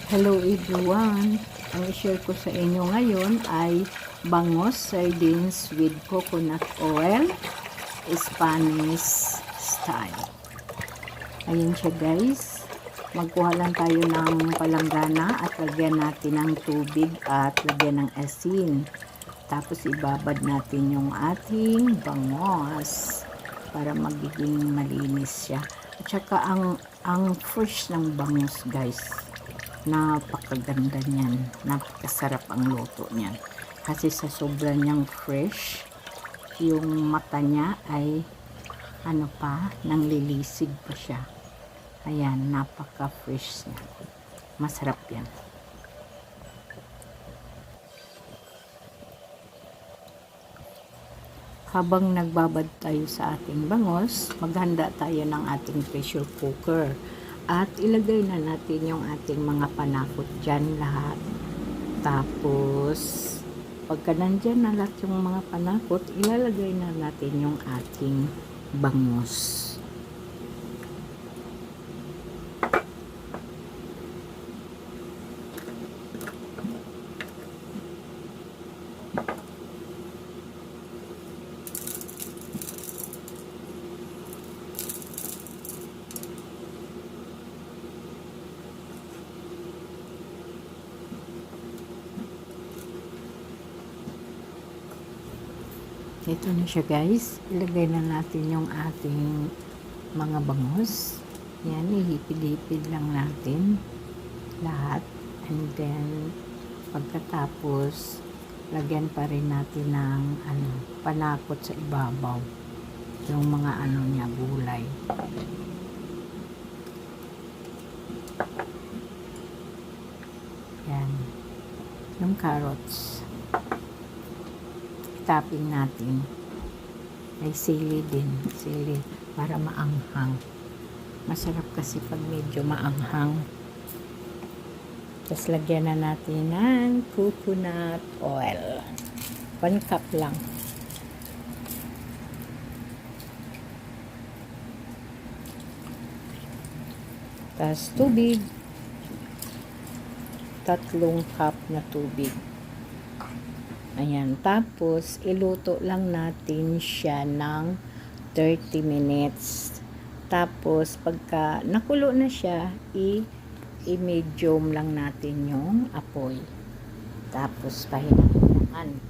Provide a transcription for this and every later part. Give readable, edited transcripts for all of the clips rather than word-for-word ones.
Hello everyone! Ang i-share ko sa inyo ngayon ay bangos sardines with coconut oil, Spanish style. Ayun siya guys. Magkuha lang tayo ng palanggana at lagyan natin ng tubig at lagyan ng asin. Tapos ibabad natin yung ating bangos para magiging malinis siya. At saka ang fresh ng bangos guys, napakaganda niyan, napakasarap ang luto niyan kasi sa sobra niyang fresh, yung mata niya ay nanglilisig pa siya. Ayan, napaka fresh niya, masarap yan. Habang nagbabad tayo sa ating bangos, maghanda tayo ng ating pressure cooker. At ilagay na natin yung ating mga panakot dyan lahat. Tapos, pagka nandyan na lahat yung mga panakot, ilalagay na natin yung ating bangos. Ito na siya guys. Ilagay na natin yung ating mga bangos. Yan, ihipid-hipid lang natin lahat. And then, pagkatapos, lagyan pa rin natin ng panakot sa ibabaw. Yung mga niya, gulay. Yan. Yung carrots. Topping natin ay sili din, sili para maanghang. Masarap kasi pag medyo maanghang. Tapos lagyan na natin ng coconut oil, 1 cup lang. Tapos tubig, 3 cup na tubig. Ayan, tapos iluto lang natin siya ng 30 minutes. Tapos pagka nakulo na siya, i-medium lang natin yung apoy. Tapos pahinaan.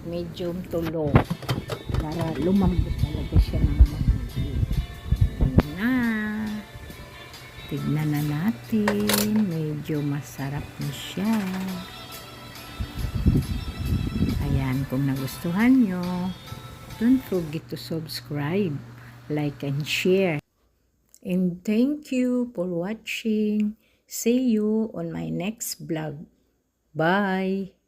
Medium to low para lumambot talaga siya ng mabuti. Ayan na. Tignan na natin. Medyo masarap na siya. Ayan, kung nagustuhan nyo, don't forget to subscribe, like, and share. And thank you for watching. See you on my next vlog. Bye!